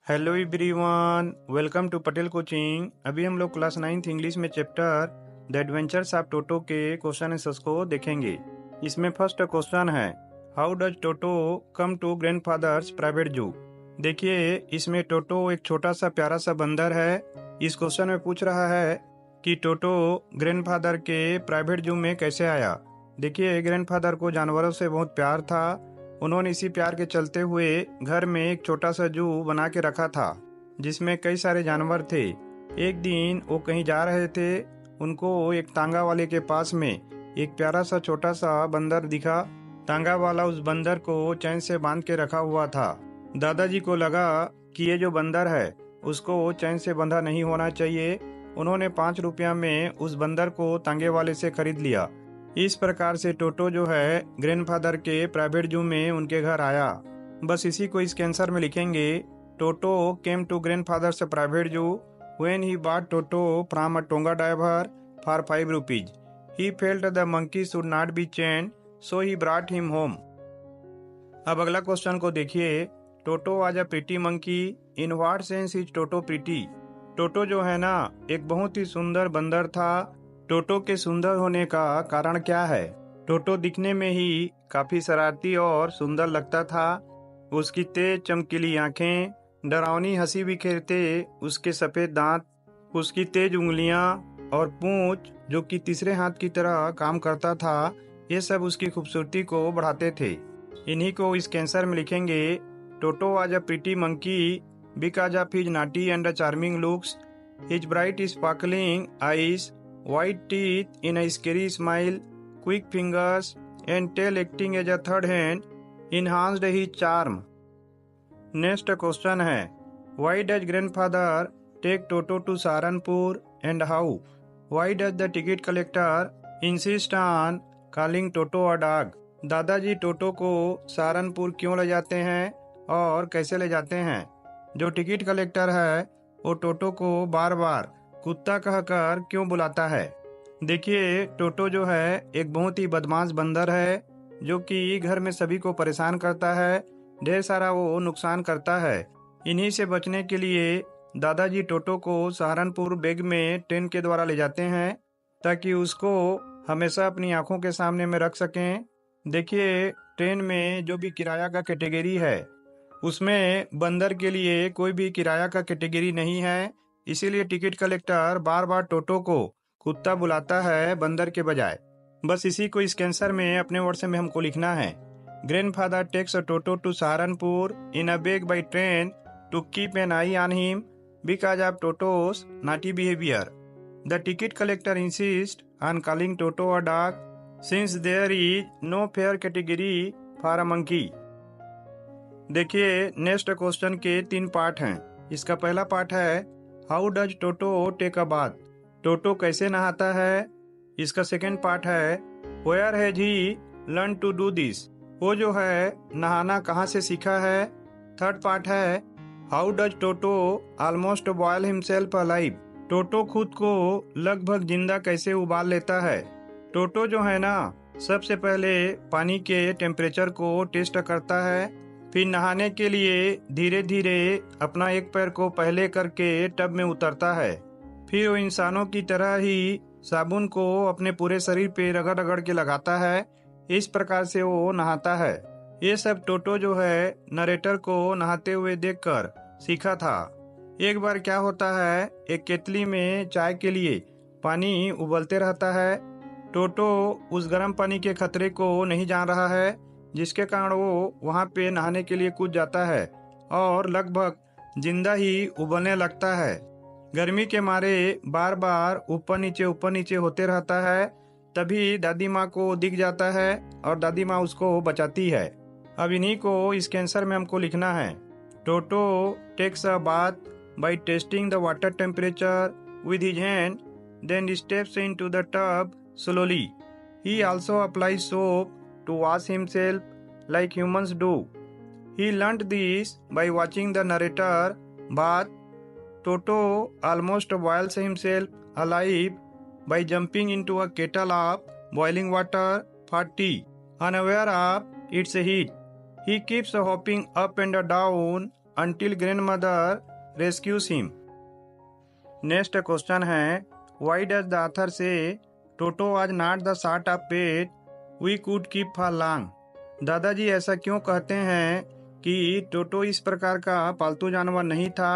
Hello everyone, welcome to Patel coaching. अभी हम लोग क्लास 9th इंग्लिश में chapter the adventures of Toto के क्वेश्चन आंसर्स को देखेंगे। इसमें फर्स्ट क्वेश्चन है, how does Toto come to grandfather's private zoo. देखिए, इसमें टोटो एक छोटा सा प्यारा सा बंदर है। इस क्वेश्चन में पूछ रहा है कि टोटो ग्रैंडफादर के प्राइवेट जू में कैसे आया। देखिए, ग्रैंडफादर को जानवरों से बहुत प्यार था। उन्होंने इसी प्यार के चलते हुए घर में एक छोटा सा जू बना के रखा था जिसमें कई सारे जानवर थे। एक दिन वो कहीं जा रहे थे, उनको एक तांगा वाले के पास में एक प्यारा सा छोटा सा बंदर दिखा। तांगा वाला उस बंदर को चैन से बांध के रखा हुआ था। दादाजी को लगा कि ये जो बंदर है उसको चैन से बंधा नहीं होना चाहिए। उन्होंने 5 रुपया में उस बंदर को तांगे वाले से खरीद लिया। इस प्रकार से टोटो जो है ग्रैंडफादर के प्राइवेट जू में उनके घर आया। बस इसी को इसके आंसर में लिखेंगे। Toto came to grandfather's private zoo when he bought Toto from a tonga driver for 5 rupees. He felt the monkey should not be chained so he brought him home. अब अगला क्वेश्चन को देखिए। Toto was a pretty monkey, in what sense is Toto pretty. Toto जो है ना एक बहुत ही सुंदर बंदर था। टोटो के सुंदर होने का कारण क्या है? टोटो दिखने में ही काफी शरारती और सुंदर लगता था। उसकी तेज चमकीली आंखें, डरावनी हंसी बिखेरते उसके सफेद दांत, उसकी तेज उंगलियां और पूंछ जो कि तीसरे हाथ की तरह काम करता था, ये सब उसकी खूबसूरती को बढ़ाते थे। इन्हीं को इस आंसर में लिखेंगे। टोटो was a pretty monkey because of his naughty and charming looks, his bright sparkling eyes, white teeth in a scary smile, quick fingers and tail acting as a third hand enhanced his charm. Next question है, why does grandfather take Toto to Saharanpur and how? Why does the ticket collector insist on calling Toto a dog? दादाजी टोटो को सहारनपुर क्यों ले जाते हैं और कैसे ले जाते हैं? जो टिकट कलेक्टर है वो टोटो को बार बार कुत्ता कहकर क्यों बुलाता है? देखिए, टोटो जो है एक बहुत ही बदमाश बंदर है जो कि घर में सभी को परेशान करता है। ढेर सारा वो नुकसान करता है। इन्हीं से बचने के लिए दादाजी टोटो को सहारनपुर बैग में ट्रेन के द्वारा ले जाते हैं ताकि उसको हमेशा अपनी आंखों के सामने में रख सकें। देखिए, ट्रेन में जो भी किराया का कैटेगरी है उसमें बंदर के लिए कोई भी किराया का कैटेगरी नहीं है। इसीलिए टिकट कलेक्टर बार बार टोटो को कुत्ता बुलाता है बंदर के बजाय। बस इसी को इस आंसर में अपने वर्ड से में हमको लिखना है। Grandfather takes Toto to Saharanpur in a bag by train to keep an eye on him because of Toto's naughty behaviour. The ticket collector insist on calling Toto a dog since there is no fare category for a monkey. देखिए, next question के 3 part हैं। इसका पहला part है, how does Toto take a bath. Toto कैसे नहाता है? इसका सेकेंड पार्ट है, where has he learn to do this. वो जो है नहाना कहाँ से सीखा है? थर्ड पार्ट है, how does Toto almost boil himself alive. Toto खुद को लगभग जिंदा कैसे उबाल लेता है? टोटो जो है ना सबसे पहले पानी के टेम्परेचर को टेस्ट करता है, फिर नहाने के लिए धीरे धीरे अपना एक पैर को पहले करके टब में उतरता है। फिर वो इंसानों की तरह ही साबुन को अपने पूरे शरीर पे रगड़ रगड़ के लगाता है। इस प्रकार से वो नहाता है। ये सब टोटो जो है नरेटर को नहाते हुए देखकर सीखा था। एक बार क्या होता है, एक केतली में चाय के लिए पानी उबलते रहता है। टोटो उस गर्म पानी के खतरे को नहीं जान रहा है, जिसके कारण वो वहां पे नहाने के लिए कूद जाता है और लगभग जिंदा ही उबलने लगता है। गर्मी के मारे बार बार ऊपर नीचे होते रहता है। तभी दादी माँ को दिख जाता है और दादी माँ उसको बचाती है। अब इन्हीं को इस आंसर में हमको लिखना है। Toto takes a bath by testing the water temperature with his hand, then steps into the tub slowly. He also applies soap to wash himself like humans do. He learnt this by watching the narrator bath. Toto almost boils himself alive by jumping into a kettle of boiling water for tea, unaware of its heat. He keeps hopping up and down until grandmother rescues him. Next question है, why does the author say Toto was not the sort of pet we could keep for long? दादाजी ऐसा क्यों कहते हैं कि टोटो इस प्रकार का पालतू जानवर नहीं था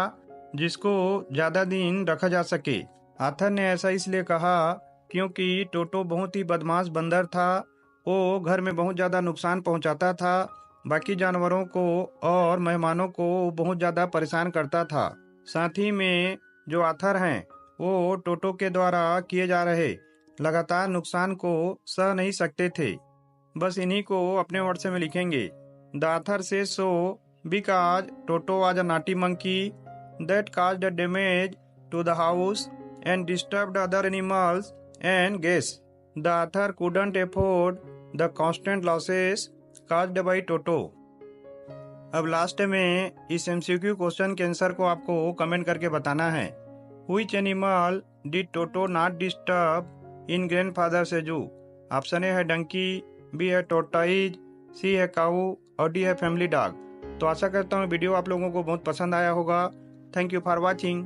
जिसको ज्यादा दिन रखा जा सके। आथर ने ऐसा इसलिए कहा क्योंकि टोटो बहुत ही बदमाश बंदर था। वो घर में बहुत ज़्यादा नुकसान पहुंचाता था, बाकी जानवरों को और मेहमानों को बहुत ज़्यादा परेशान करता था। साथ ही में जो आथर हैं वो टोटो के द्वारा किए जा रहे लगातार नुकसान को सह नहीं सकते थे। बस इन्हीं को अपने वर्ड में लिखेंगे। द आथर से so because toto was a naughty monkey that caused damage to the house and disturbed other animals and guests. The author couldn't afford the constant losses caused by Toto. अब last में इस MCQ question के answer को आपको comment करके बताना है। Which animal did Toto not disturb in grandfather's zoo? Option A है डंकी, बी है टोर्टोइज, सी है काऊ और डी है फैमिली डॉग। तो आशा करता हूँ वीडियो आप लोगों को बहुत पसंद आया होगा। Thank you for watching.